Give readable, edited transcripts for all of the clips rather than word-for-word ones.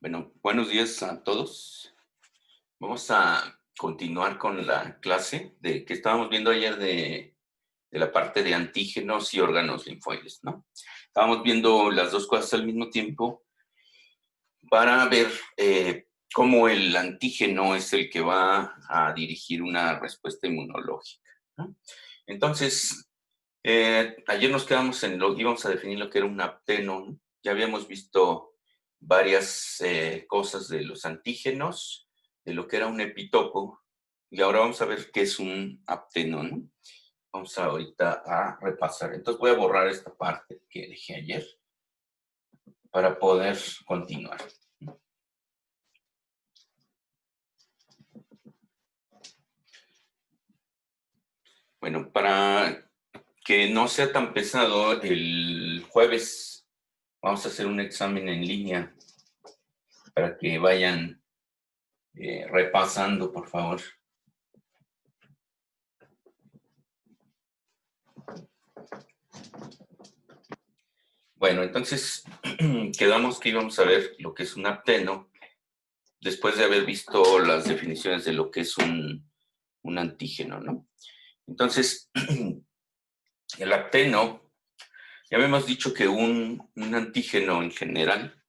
Bueno, buenos días a todos. Vamos a continuar con la clase de que estábamos viendo ayer de la parte de antígenos y órganos linfoides, ¿no? Estábamos viendo las dos cosas al mismo tiempo para ver cómo el antígeno es el que va a dirigir una respuesta inmunológica, ¿no? Entonces, ayer nos quedamos íbamos a definir lo que era un apteno, ¿no? Ya habíamos visto varias cosas de los antígenos, de lo que era un epitopo, y ahora vamos a ver qué es un apteno, ¿no? Vamos ahorita a repasar. Entonces voy a borrar esta parte que dejé ayer para poder continuar. Bueno, para que no sea tan pesado, el jueves vamos a hacer un examen en línea para que vayan repasando, por favor. Bueno, entonces quedamos que íbamos a ver lo que es un apteno después de haber visto las definiciones de lo que es un antígeno, ¿no? Entonces, el apteno, ya habíamos dicho que un antígeno en general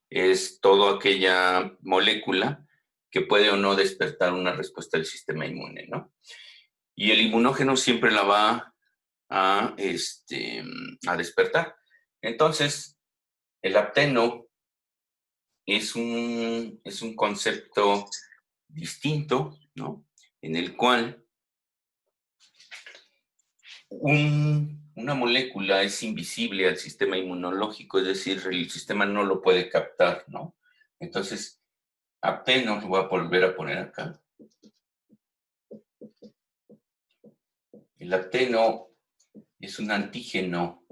es toda aquella molécula que puede o no despertar una respuesta del sistema inmune, ¿no? Y el inmunógeno siempre la va a despertar. Entonces, el apteno es un concepto distinto, ¿no? En el cual una molécula es invisible al sistema inmunológico, es decir, el sistema no lo puede captar, ¿no? Entonces, apteno, lo voy a volver a poner acá. El apteno es un antígeno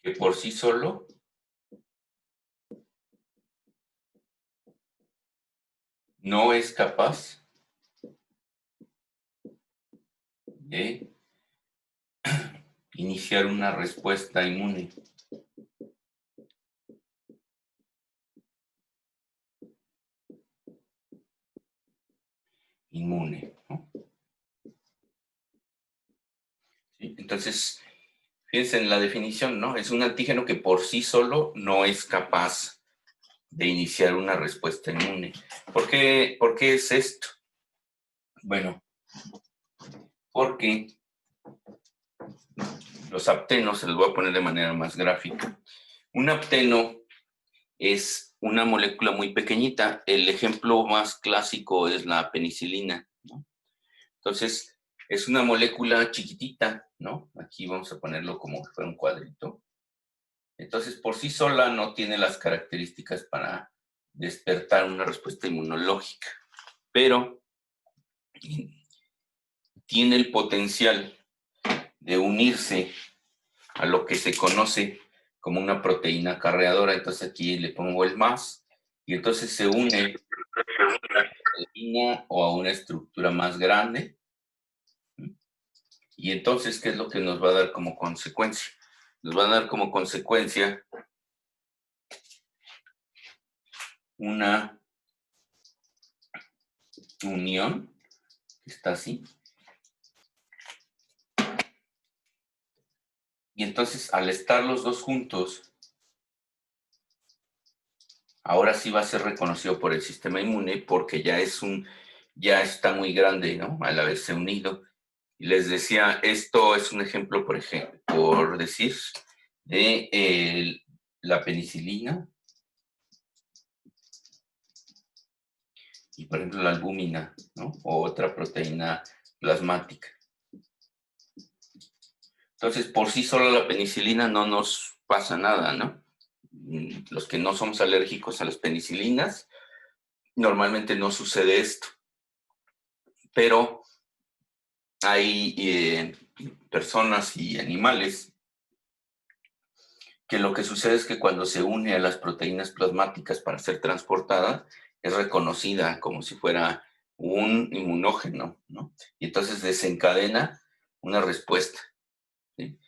que por sí solo no es capaz de iniciar una respuesta inmune. ¿No? ¿Sí? Entonces, fíjense en la definición, ¿no? Es un antígeno que por sí solo no es capaz de iniciar una respuesta inmune. ¿Por qué es esto? Bueno, porque los aptenos, se los voy a poner de manera más gráfica. Un apteno es una molécula muy pequeñita. El ejemplo más clásico es la penicilina, ¿no? Entonces, es una molécula chiquitita, ¿no? Aquí vamos a ponerlo como que fuera un cuadrito. Entonces, por sí sola no tiene las características para despertar una respuesta inmunológica, pero tiene el potencial de unirse a lo que se conoce como una proteína acarreadora. Entonces aquí le pongo el más, y entonces se une a una proteína o a una estructura más grande. Y entonces, ¿qué es lo que nos va a dar como consecuencia? Nos va a dar como consecuencia una unión, que está así. Y entonces, al estar los dos juntos, ahora sí va a ser reconocido por el sistema inmune porque ya está muy grande, ¿no? Al haberse unido. Y les decía, esto es un ejemplo, por decir, de la penicilina y, por ejemplo, la albúmina, ¿no? O otra proteína plasmática. Entonces, por sí sola la penicilina no nos pasa nada, ¿no? Los que no somos alérgicos a las penicilinas, normalmente no sucede esto. Pero hay personas y animales que lo que sucede es que cuando se une a las proteínas plasmáticas para ser transportada, es reconocida como si fuera un inmunógeno, ¿no? Y entonces desencadena una respuesta, ¿sí?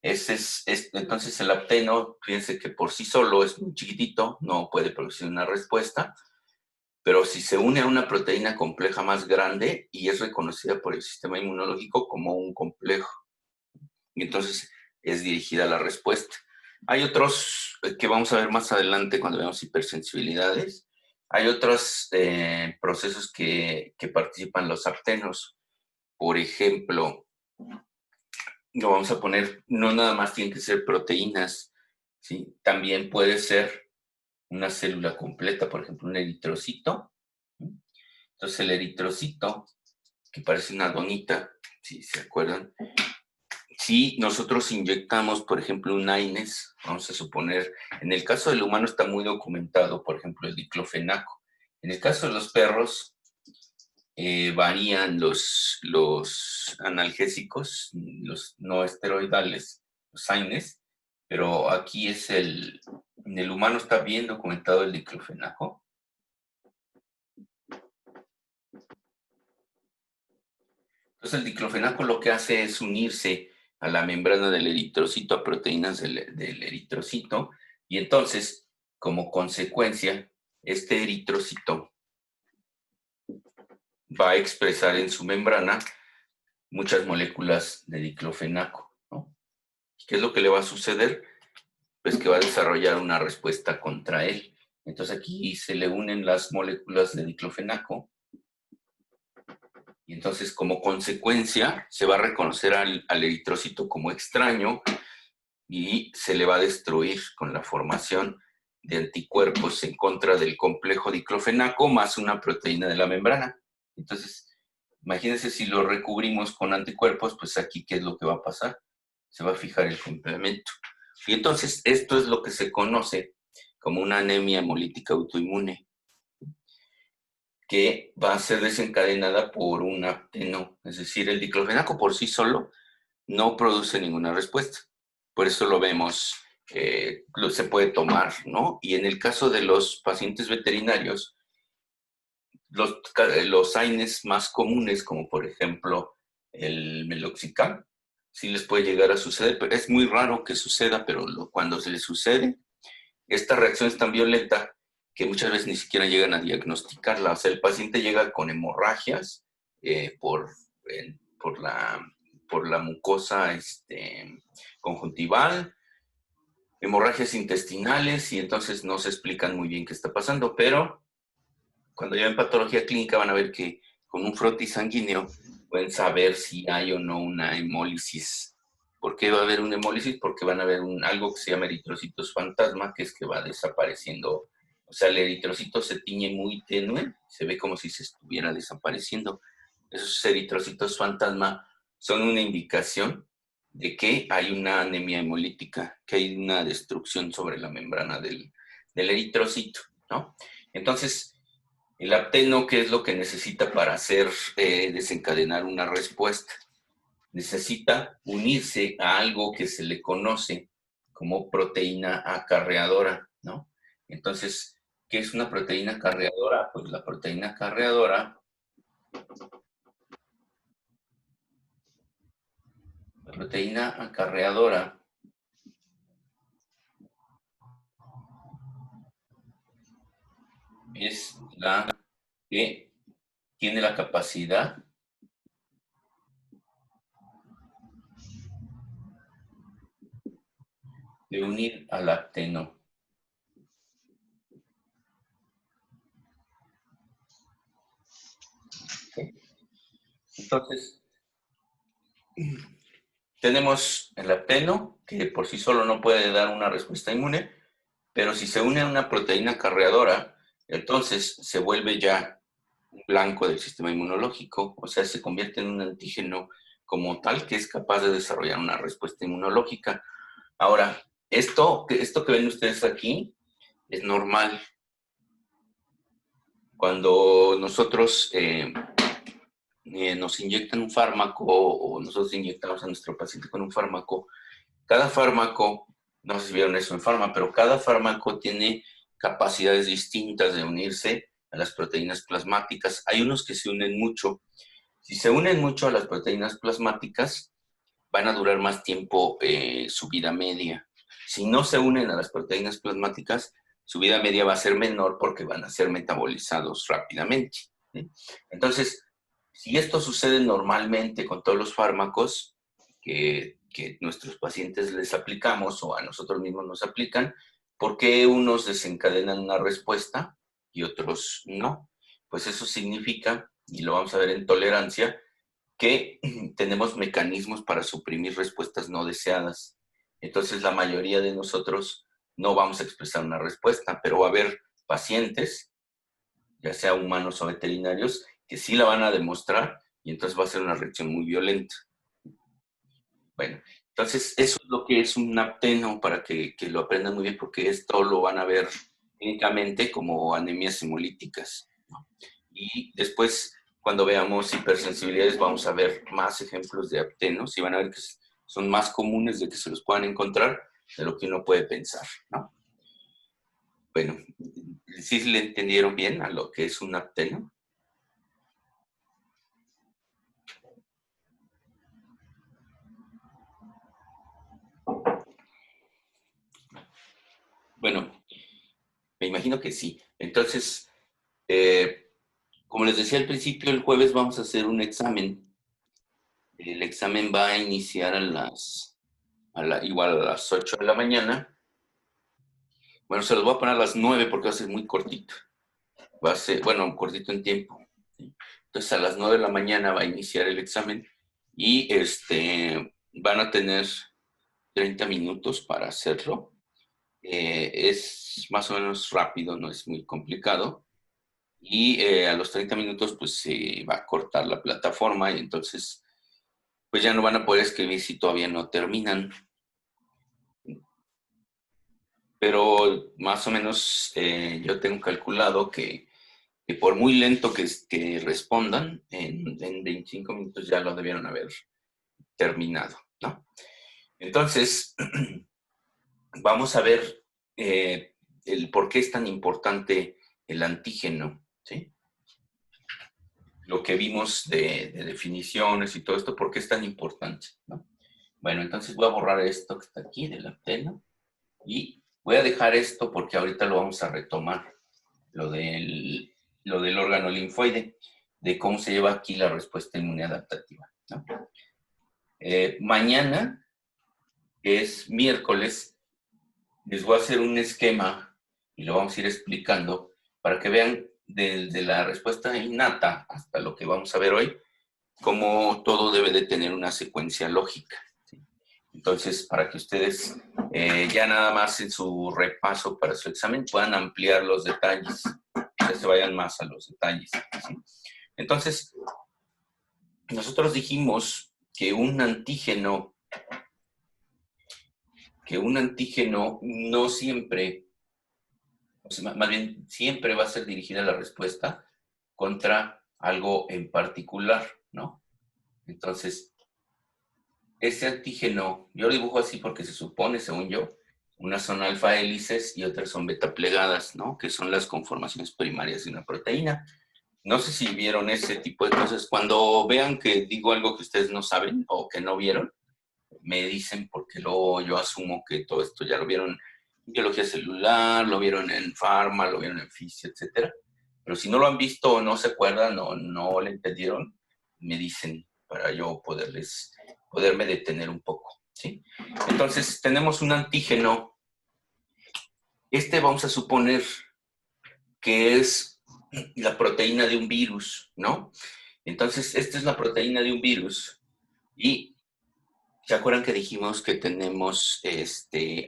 Entonces el apteno, fíjense que por sí solo es muy chiquitito, no puede producir una respuesta, pero si se une a una proteína compleja más grande y es reconocida por el sistema inmunológico como un complejo, y entonces es dirigida la respuesta. Hay otros que vamos a ver más adelante cuando veamos hipersensibilidades. Hay otros procesos que participan los aptenos. Por ejemplo, lo vamos a poner, no nada más tienen que ser proteínas, ¿sí? También puede ser una célula completa, por ejemplo, un eritrocito. Entonces el eritrocito, que parece una donita, si se acuerdan, si nosotros inyectamos, por ejemplo, un AINES, vamos a suponer, en el caso del humano está muy documentado, por ejemplo, el diclofenaco. En el caso de los perros, varían los analgésicos, los no esteroidales, los AINES, pero aquí en el humano está bien documentado el diclofenaco. Entonces el diclofenaco lo que hace es unirse a la membrana del eritrocito, a proteínas del eritrocito, y entonces, como consecuencia, este eritrocito va a expresar en su membrana muchas moléculas de diclofenaco, ¿no? ¿Qué es lo que le va a suceder? Pues que va a desarrollar una respuesta contra él. Entonces aquí se le unen las moléculas de diclofenaco y entonces como consecuencia se va a reconocer al eritrocito como extraño y se le va a destruir con la formación de anticuerpos en contra del complejo diclofenaco más una proteína de la membrana. Entonces, imagínense si lo recubrimos con anticuerpos, pues aquí, ¿qué es lo que va a pasar? Se va a fijar el complemento. Y entonces, esto es lo que se conoce como una anemia hemolítica autoinmune, que va a ser desencadenada por un apteno. Es decir, el diclofenaco por sí solo no produce ninguna respuesta. Por eso lo vemos, se puede tomar, ¿no? Y en el caso de los pacientes veterinarios, los AINES más comunes, como por ejemplo el meloxicam, sí les puede llegar a suceder, pero es muy raro que suceda, pero cuando se les sucede, esta reacción es tan violenta que muchas veces ni siquiera llegan a diagnosticarla. O sea, el paciente llega con hemorragias por la mucosa conjuntival, hemorragias intestinales, y entonces no se explican muy bien qué está pasando, pero cuando ya en patología clínica van a ver que con un frotis sanguíneo pueden saber si hay o no una hemólisis. ¿Por qué va a haber una hemólisis? Porque van a ver algo que se llama eritrocitos fantasma, que es que va desapareciendo. O sea, el eritrocito se tiñe muy tenue, se ve como si se estuviera desapareciendo. Esos eritrocitos fantasma son una indicación de que hay una anemia hemolítica, que hay una destrucción sobre la membrana del eritrocito, ¿no? Entonces, el apteno, ¿qué es lo que necesita para hacer desencadenar una respuesta? Necesita unirse a algo que se le conoce como proteína acarreadora, ¿no? Entonces, ¿qué es una proteína acarreadora? Pues la proteína acarreadora, es la que tiene la capacidad de unir al apteno. ¿Okay? Entonces, tenemos el apteno, que por sí solo no puede dar una respuesta inmune, pero si se une a una proteína carreadora, entonces se vuelve ya un blanco del sistema inmunológico, o sea, se convierte en un antígeno como tal que es capaz de desarrollar una respuesta inmunológica. Ahora, esto que ven ustedes aquí es normal. Cuando nosotros nos inyectan un fármaco o nosotros inyectamos a nuestro paciente con un fármaco, cada fármaco, no sé si vieron eso en Pharma, pero cada fármaco tiene capacidades distintas de unirse a las proteínas plasmáticas. Hay unos que se unen mucho. Si se unen mucho a las proteínas plasmáticas, van a durar más tiempo su vida media. Si no se unen a las proteínas plasmáticas, su vida media va a ser menor porque van a ser metabolizados rápidamente, ¿sí? Entonces, si esto sucede normalmente con todos los fármacos que nuestros pacientes les aplicamos o a nosotros mismos nos aplican, ¿por qué unos desencadenan una respuesta y otros no? Pues eso significa, y lo vamos a ver en tolerancia, que tenemos mecanismos para suprimir respuestas no deseadas. Entonces, la mayoría de nosotros no vamos a expresar una respuesta, pero va a haber pacientes, ya sea humanos o veterinarios, que sí la van a demostrar y entonces va a ser una reacción muy violenta. Bueno, entonces eso es lo que es un apteno para que lo aprendan muy bien, porque esto lo van a ver clínicamente como anemias hemolíticas, ¿no? Y después, cuando veamos hipersensibilidades, vamos a ver más ejemplos de aptenos y van a ver que son más comunes de que se los puedan encontrar de lo que uno puede pensar, ¿no? Bueno, ¿sí le entendieron bien a lo que es un apteno? Bueno, me imagino que sí. Entonces, como les decía al principio, el jueves vamos a hacer un examen. El examen va a iniciar igual a las 8 de la mañana. Bueno, se los voy a poner a las 9 porque va a ser muy cortito. Va a ser, bueno, cortito en tiempo, ¿sí? Entonces, a las 9 de la mañana va a iniciar el examen y van a tener 30 minutos para hacerlo. Es más o menos rápido, no es muy complicado. Y a los 30 minutos, pues se va a cortar la plataforma y entonces pues ya no van a poder escribir si todavía no terminan. Pero más o menos yo tengo calculado que por muy lento que respondan, en 25 minutos ya lo debieron haber terminado, ¿no? Entonces, vamos a ver el por qué es tan importante el antígeno, ¿sí? Lo que vimos de definiciones y todo esto, ¿por qué es tan importante, ¿no? Bueno, entonces voy a borrar esto que está aquí del apteno y voy a dejar esto porque ahorita lo vamos a retomar, lo del, lo del órgano linfoide, de cómo se lleva aquí la respuesta inmune adaptativa, ¿no? Mañana, que es miércoles, les voy a hacer un esquema y lo vamos a ir explicando para que vean desde la respuesta innata hasta lo que vamos a ver hoy, cómo todo debe de tener una secuencia lógica, ¿sí? Entonces, para que ustedes ya nada más en su repaso para su examen puedan ampliar los detalles, que se vayan más a los detalles, ¿sí? Entonces, nosotros dijimos que un antígeno no siempre, o sea, más bien siempre va a ser dirigida la respuesta contra algo en particular, ¿no? Entonces, ese antígeno, yo lo dibujo así porque se supone, según yo, unas son alfa hélices y otras son beta plegadas, ¿no? Que son las conformaciones primarias de una proteína. No sé si vieron ese tipo de cosas. Cuando vean que digo algo que ustedes no saben o que no vieron, me dicen porque luego yo asumo que todo esto ya lo vieron en biología celular, lo vieron en farma, lo vieron en física, etcétera. Pero si no lo han visto o no se acuerdan o no le entendieron, me dicen para yo poderme detener un poco, ¿sí? Entonces, tenemos un antígeno. Vamos a suponer que es la proteína de un virus, ¿no? Entonces, esta es la proteína de un virus y ¿se acuerdan que dijimos que tenemos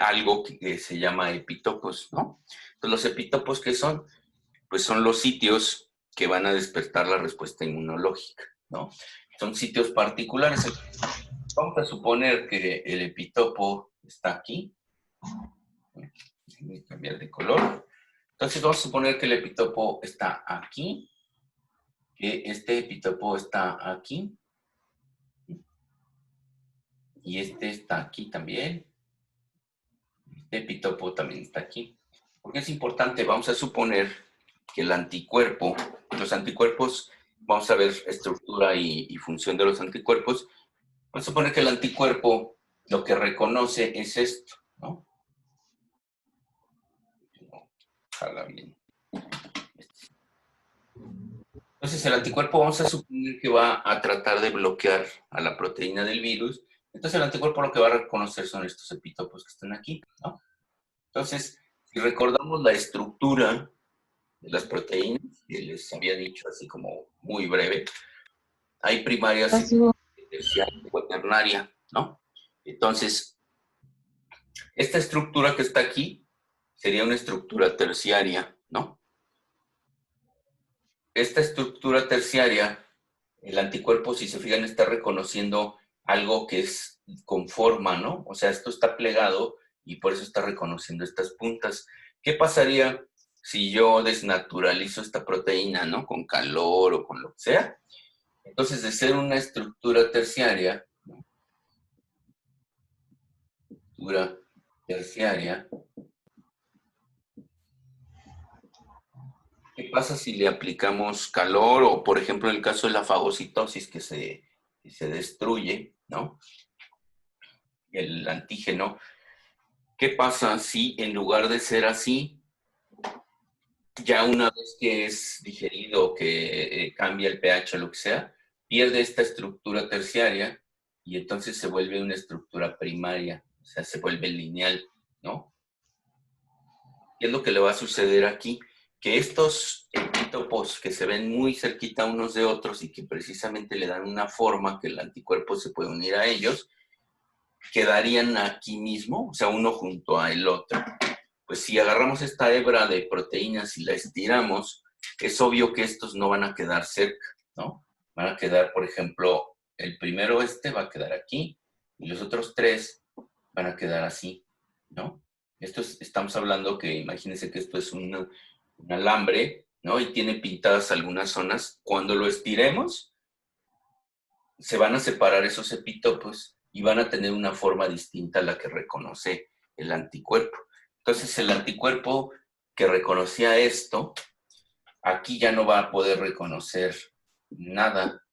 algo que se llama epitopos, ¿no? Entonces, los epitopos, ¿qué son? Pues son los sitios que van a despertar la respuesta inmunológica, ¿no? Son sitios particulares. Vamos a suponer que el epitopo está aquí. Voy a cambiar de color. Entonces, vamos a suponer que el epitopo está aquí, que este epitopo está aquí, y este está aquí también. Este epitopo también está aquí. Porque es importante, vamos a suponer que el anticuerpo, los anticuerpos, vamos a ver estructura y función de los anticuerpos, Vamos a suponer que el anticuerpo lo que reconoce es esto, ¿no? Jala bien. Entonces, el anticuerpo vamos a suponer que va a tratar de bloquear a la proteína del virus. Entonces, el anticuerpo lo que va a reconocer son estos epitopos que están aquí, ¿no? Entonces, si recordamos la estructura de las proteínas, que les había dicho así como muy breve, hay primaria, secundaria, terciaria y cuaternaria, ¿no? Entonces, esta estructura que está aquí sería una estructura terciaria, ¿no? Esta estructura terciaria, el anticuerpo, si se fijan, está reconociendo algo que es con forma, ¿no? O sea, esto está plegado y por eso está reconociendo estas puntas. ¿Qué pasaría si yo desnaturalizo esta proteína, ¿no? Con calor o con lo que sea. Entonces, de ser una estructura terciaria, ¿no? Estructura terciaria, ¿qué pasa si le aplicamos calor o, por ejemplo, en el caso de la fagocitosis que se destruye, ¿no? El antígeno. ¿Qué pasa si en lugar de ser así, ya una vez que es digerido, que cambia el pH o lo que sea, pierde esta estructura terciaria y entonces se vuelve una estructura primaria, o sea, se vuelve lineal, ¿no? ¿Qué es lo que le va a suceder aquí? Que estos epítopos que se ven muy cerquita unos de otros y que precisamente le dan una forma que el anticuerpo se puede unir a ellos, quedarían aquí mismo, o sea, uno junto al otro. Pues si agarramos esta hebra de proteínas y la estiramos, es obvio que estos no van a quedar cerca, ¿no? Van a quedar, por ejemplo, el primero va a quedar aquí y los otros tres van a quedar así, ¿no? Estamos hablando que imagínense que esto es un alambre, ¿no? Y tiene pintadas algunas zonas. Cuando lo estiremos, se van a separar esos epítopos y van a tener una forma distinta a la que reconoce el anticuerpo. Entonces, el anticuerpo que reconocía esto, aquí ya no va a poder reconocer nada,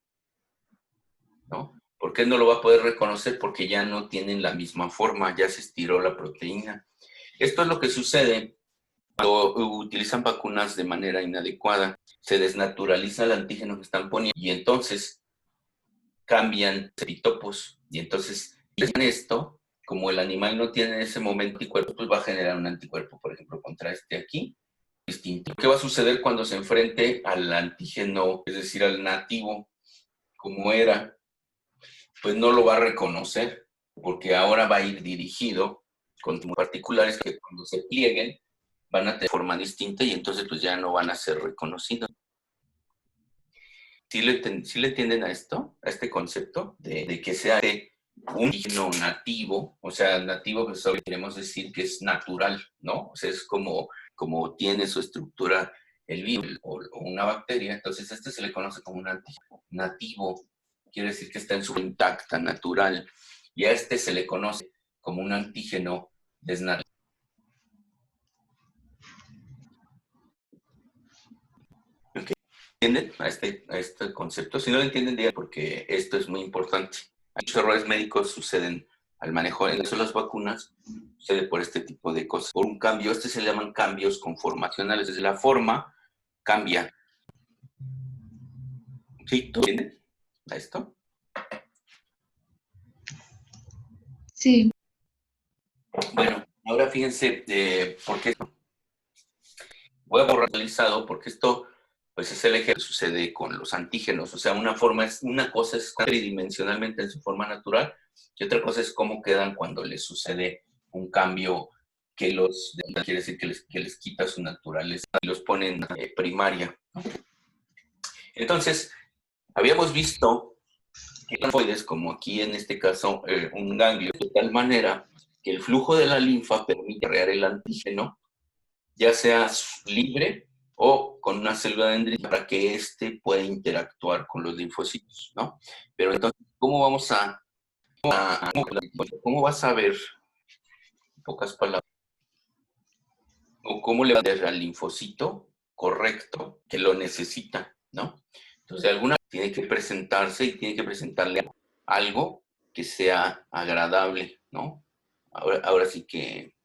¿no? ¿Por qué no lo va a poder reconocer? Porque ya no tienen la misma forma, ya se estiró la proteína. Esto es lo que sucede cuando utilizan vacunas de manera inadecuada. Se desnaturaliza el antígeno que están poniendo y entonces cambian epitopos. Y entonces, esto, como el animal no tiene en ese momento anticuerpo, pues va a generar un anticuerpo, por ejemplo, contra este aquí, distinto. ¿Qué va a suceder cuando se enfrente al antígeno, es decir, al nativo, como era? Pues no lo va a reconocer, porque ahora va a ir dirigido con particulares que cuando se plieguen van a tener forma distinta y entonces pues ya no van a ser reconocidos. ¿Sí le entienden a esto, a este concepto de que sea un antígeno nativo? O sea, nativo, pues solo queremos decir que es natural, ¿no? O sea, es como tiene su estructura el virus o una bacteria. Entonces, este se le conoce como un antígeno nativo. Quiere decir que está en su intacta, natural. Y a este se le conoce como un antígeno desnaturalizado. ¿Entienden a este concepto? Si no lo entienden, digan, porque esto es muy importante. Muchos errores médicos suceden al manejo de las vacunas, sucede por este tipo de cosas. Por un cambio, se llaman cambios conformacionales. Desde la forma cambia. ¿Sí? ¿Entienden a esto? Sí. Bueno, ahora fíjense por qué. Voy a borrar realizado porque esto pues es el eje que sucede con los antígenos. O sea, una cosa es tridimensionalmente en su forma natural y otra cosa es cómo quedan cuando les sucede un cambio que quiere decir que les quita su naturaleza y los pone en primaria. Entonces, habíamos visto que linfoides, como aquí en este caso un ganglio, de tal manera que el flujo de la linfa permite crear el antígeno, ya sea libre o con una célula dendrítica para que éste pueda interactuar con los linfocitos, ¿no? Pero entonces, ¿cómo vamos cómo vas a ver, en pocas palabras, o cómo le va a dar al linfocito correcto que lo necesita, ¿no? Entonces, de alguna manera tiene que presentarse y tiene que presentarle algo que sea agradable, ¿no? Ahora sí que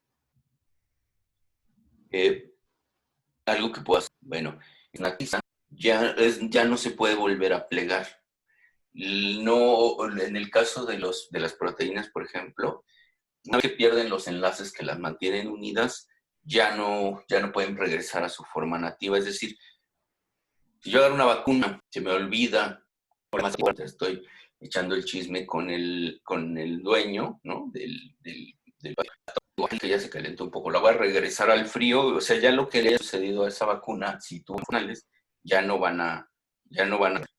algo que puedas, bueno, una tiza ya no se puede volver a plegar. No, en el caso de las proteínas, por ejemplo, una vez que pierden los enlaces que las mantienen unidas, ya no pueden regresar a su forma nativa. Es decir, si yo agarro una vacuna, se me olvida, por más que estoy echando el chisme con el dueño, ¿no? Del que ya se calentó un poco, la voy a regresar al frío, o sea, ya lo que le haya sucedido a esa vacuna, si tuvo finales, ya no van a,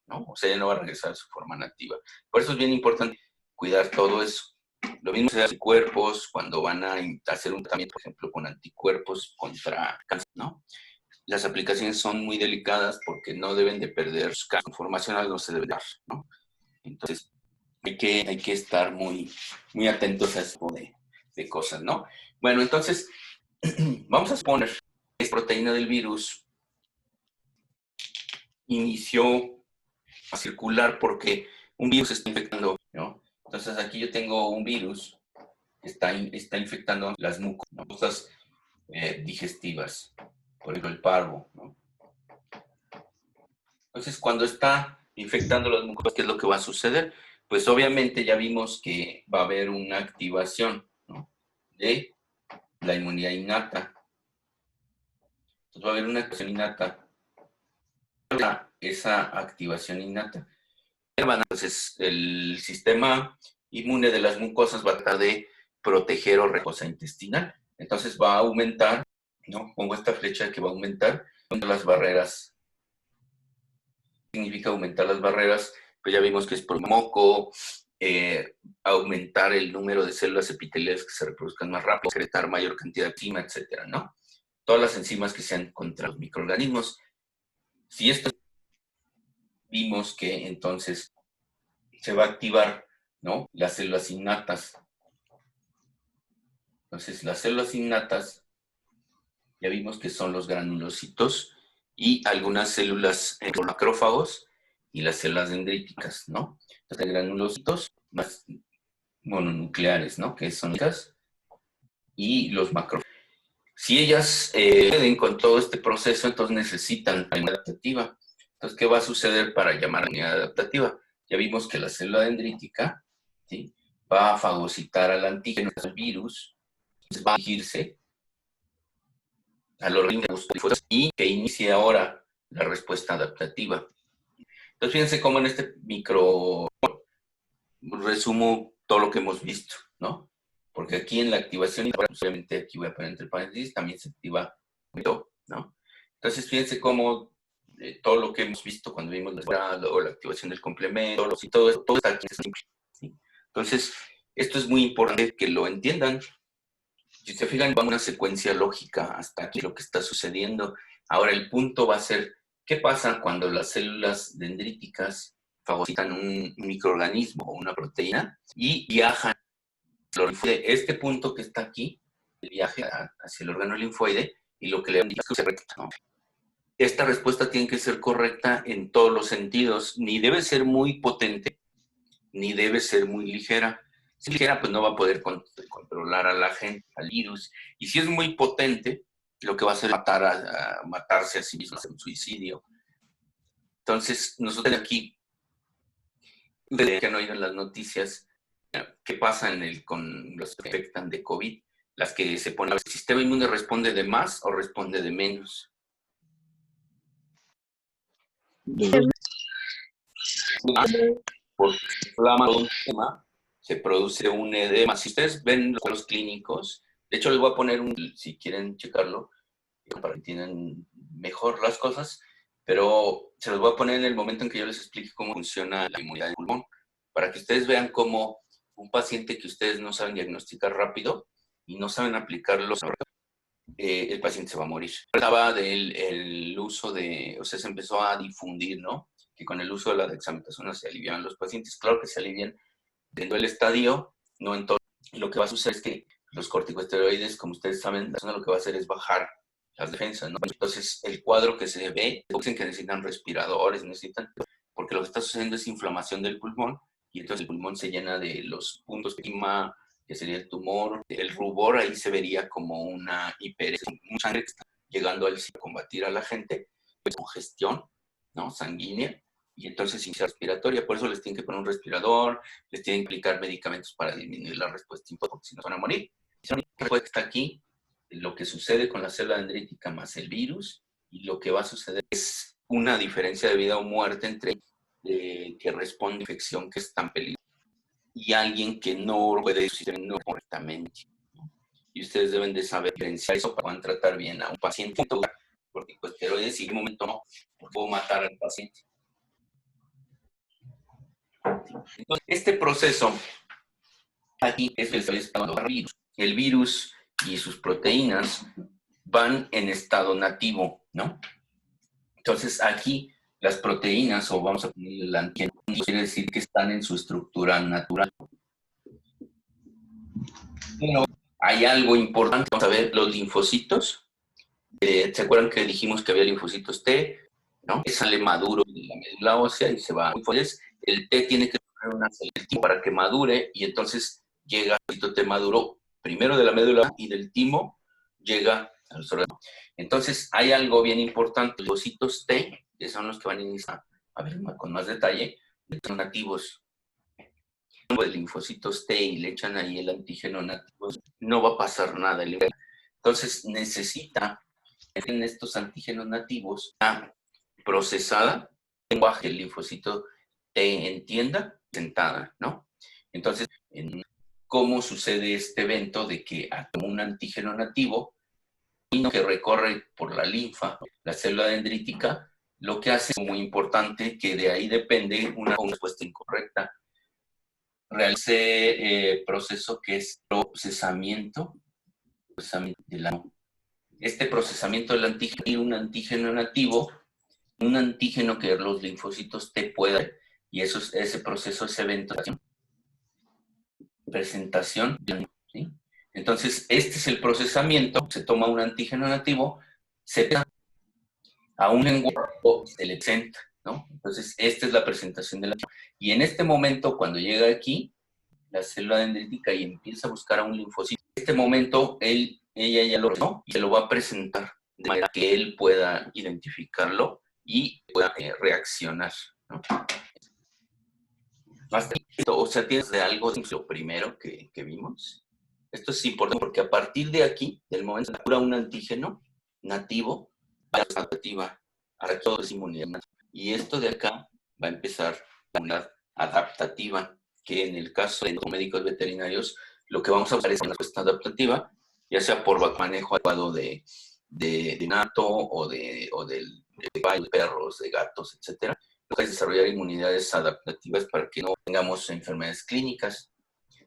¿no? O sea, ya no va a regresar a su forma nativa. Por eso es bien importante cuidar todo eso. Lo mismo se da anticuerpos cuando van a hacer un tratamiento, por ejemplo, con anticuerpos contra cáncer, ¿no? Las aplicaciones son muy delicadas porque no deben de perder su conformacional, no se debe dar, ¿no? Entonces, hay que estar muy, muy atentos a ese tipo de cosas, ¿no? Bueno, entonces, vamos a suponer que esta proteína del virus inició a circular porque un virus está infectando, ¿no? Entonces, aquí yo tengo un virus que está infectando las mucosas digestivas, por ejemplo, el parvo, ¿no? Entonces, cuando está infectando las mucosas, ¿qué es lo que va a suceder? Pues obviamente ya vimos que va a haber una activación, ¿no? De la inmunidad innata. Entonces va a haber una activación innata. Esa activación innata. Entonces el sistema inmune de las mucosas va a tratar de proteger o recosa intestinal. Entonces va a aumentar, ¿no? Pongo esta flecha que va a aumentar las barreras. Significa aumentar las barreras, pues ya vimos que es por moco, aumentar el número de células epiteliales que se reproduzcan más rápido, secretar mayor cantidad de enzima, etcétera, ¿no? Todas las enzimas que sean contra los microorganismos. Si esto vimos que entonces se va a activar, ¿no? Las células innatas. Entonces, las células innatas, ya vimos que son los granulocitos y algunas células macrófagos y las células dendríticas, ¿no? Entonces, granulocitos más mononucleares, ¿no? Que son estas, y los macrófagos. Si ellas pueden con todo este proceso, entonces necesitan una inmunidad adaptativa. Entonces, ¿qué va a suceder para llamar a la inmunidad adaptativa? Ya vimos que la célula dendrítica, ¿sí? Va a fagocitar al antígeno, al virus, entonces va a dirigirse al organismo y que inicie ahora la respuesta adaptativa. Entonces, fíjense cómo en este micro resumo todo lo que hemos visto, ¿no? Porque aquí en la activación, obviamente aquí voy a poner entre paréntesis, también se activa, ¿no? Entonces, fíjense cómo todo lo que hemos visto cuando vimos la activación del complemento, y todo eso, todo está aquí, ¿sí? Entonces, esto es muy importante que lo entiendan. Si se fijan, va una secuencia lógica hasta aquí lo que está sucediendo. Ahora, el punto va a ser, ¿qué pasa cuando las células dendríticas fagocitan un microorganismo o una proteína y viajan este punto que está aquí, el viaje hacia el órgano linfoide, y lo que le han dicho es que ¿no? Esta respuesta tiene que ser correcta en todos los sentidos, ni debe ser muy potente, ni debe ser muy ligera. Si es ligera, pues no va a poder controlar a la gente, al virus, y si es muy potente, lo que va a hacer es matarse a sí mismo, hacer un suicidio. Entonces, nosotros aquí, que han oído en las noticias, ¿qué pasa con los que afectan de COVID? Las que se ponen, ¿el sistema inmune responde de más o responde de menos? Por un tema, se produce un edema. Si ustedes ven los clínicos, de hecho les voy a poner si quieren checarlo, para que entiendan mejor las cosas, pero se los voy a poner en el momento en que yo les explique cómo funciona la inmunidad del pulmón, para que ustedes vean cómo un paciente que ustedes no saben diagnosticar rápido y no saben aplicarlo, el paciente se va a morir. Hablaba del uso o sea, se empezó a difundir, ¿no? Que con el uso de la dexametasona se aliviaban los pacientes. Claro que se alivian dentro del estadio, no en todo. Lo que va a suceder es que los corticosteroides, como ustedes saben, lo que va a hacer es bajar las defensas, ¿no? Entonces, el cuadro que se ve, dicen que necesitan respiradores, porque lo que está sucediendo es inflamación del pulmón y entonces el pulmón se llena de los puntos de clima, que sería el tumor. El rubor ahí se vería como una un sangre que está llegando al sitio a combatir a la gente, pues congestión, ¿no? Sanguínea, y entonces insuficiencia respiratoria. Por eso les tienen que poner un respirador, les tienen que aplicar medicamentos para disminuir la respuesta, porque si no van a morir. Si no, la respuesta está aquí, lo que sucede con la célula dendrítica más el virus, y lo que va a suceder es una diferencia de vida o muerte entre que responde a infección que es tan peligrosa y alguien que no puede no correctamente, ¿no? Y ustedes deben de saber diferenciar eso para poder tratar bien a un paciente, porque pues esteroides y en un momento no puedo matar al paciente. Entonces, este proceso aquí es el estado del virus. El virus y sus proteínas van en estado nativo, ¿no? Entonces aquí las proteínas, o vamos a ponerle el antígeno, quiere decir que están en su estructura natural. Pero hay algo importante, vamos a ver los linfocitos. ¿Se acuerdan que dijimos que había linfocitos T? ¿No? Sale maduro de la médula ósea y se va a linfocitos. El T tiene que tener una selección para que madure y entonces llega el linfocito T maduro primero de la médula y del timo llega a los órganos. Entonces hay algo bien importante, los linfocitos T, que son los que van a iniciar a ver con más detalle, son nativos de linfocitos T y le echan ahí el antígeno nativo, no va a pasar nada. Entonces necesita en estos antígenos nativos procesada, lenguaje el linfocito T entienda, sentada, ¿no? Entonces, ¿cómo sucede este evento de que como un antígeno nativo que recorre por la linfa, la célula dendrítica, lo que hace es muy importante que de ahí depende una respuesta incorrecta? Realice proceso que es procesamiento del antígeno. Este procesamiento del antígeno y un antígeno nativo, un antígeno que los linfocitos T puedan, y eso es ese proceso, ese evento, presentación, ¿sí? Entonces, este es el procesamiento, se toma un antígeno nativo, se pasa a un lenguaje se le presenta, ¿no? Entonces, esta es la presentación del antígeno. Y en este momento, cuando llega aquí, la célula dendrítica y empieza a buscar a un linfocito, en este momento, ella ya lo ¿no? Y se lo va a presentar de manera que él pueda identificarlo y pueda reaccionar, ¿no? Hasta esto, o sea, tienes de algo, lo primero que vimos. Esto es importante porque a partir de aquí, del momento que cura un antígeno nativo, va a ser adaptativa, ahora todo es inmunidad. Y esto de acá va a empezar la unidad adaptativa, que en el caso de los médicos veterinarios, lo que vamos a usar es una respuesta adaptativa, ya sea por manejo adecuado de nato o de perros, de gatos, etcétera. Es desarrollar inmunidades adaptativas para que no tengamos enfermedades clínicas.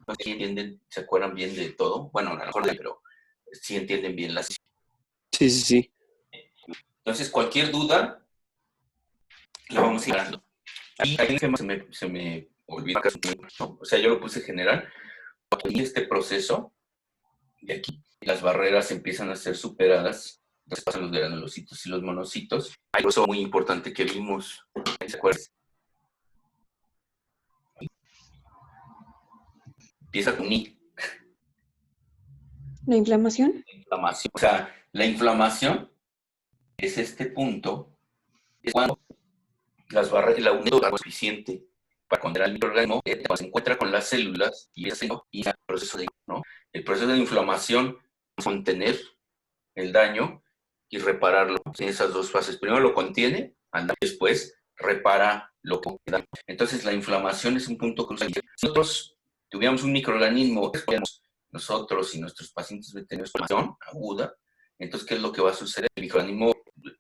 No sé si entienden, se acuerdan bien de todo. Bueno, a lo mejor pero sí entienden bien las. Sí, sí, sí. Entonces, cualquier duda, la vamos a ir dando. Ahí se me olvidó, ¿no? O sea, yo lo puse general. Y este proceso, de aquí, las barreras empiezan a ser superadas. Entonces pasan los granulocitos y los monocitos. Hay algo muy importante que vimos. ¿Se acuerdan? Empieza con I. ¿La inflamación? Inflamación. O sea, la inflamación es este punto, es cuando las barreras, la unidad es suficiente para condenar al microorganismo, se encuentra con las células y el proceso de, ¿no? El proceso de inflamación es contener el daño y repararlo en esas dos fases. Primero lo contiene, después repara lo que da. Entonces la inflamación es un punto crucial. Si nosotros tuviéramos un microorganismo, nosotros y nuestros pacientes veterinarios con inflamación aguda, entonces ¿qué es lo que va a suceder? El microorganismo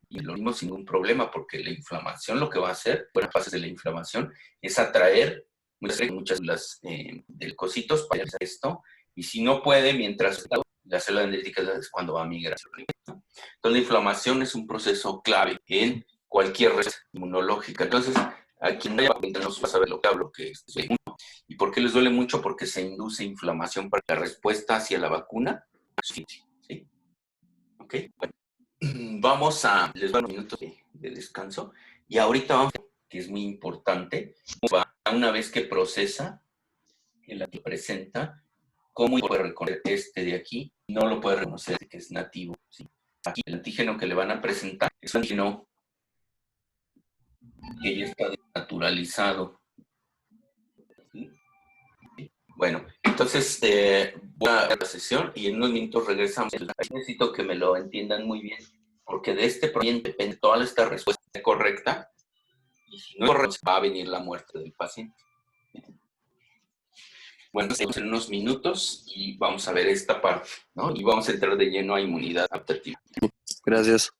y lo mismo sin ningún problema, porque la inflamación lo que va a hacer, buenas fases de la inflamación, es atraer muchas células de leucocitos para hacer esto, y si no puede, mientras la célula dendrítica es cuando va a migrar. ¿No? Entonces la inflamación es un proceso clave en cualquier respuesta inmunológica. Entonces, a quien vaya a nos va a saber lo que hablo, que es inmuno. ¿Y por qué les duele mucho? Porque se induce inflamación para la respuesta hacia la vacuna. ¿Sí? ¿Ok? Bueno. Vamos a, les doy unos minutos de descanso y ahorita vamos a ver, que es muy importante, va una vez que procesa, que la presenta, ¿cómo puede reconocer este de aquí? No lo puede reconocer, que es nativo, ¿sí? Aquí el antígeno que le van a presentar es un antígeno que ya está naturalizado. ¿Sí? Bueno, entonces voy a la sesión y en unos minutos regresamos. Necesito que me lo entiendan muy bien, porque de este proyecto depende toda esta respuesta correcta, y si no es correcta, va a venir la muerte del paciente. Bueno, estamos en unos minutos y vamos a ver esta parte, ¿no? Y vamos a entrar de lleno a inmunidad adaptativa. Gracias.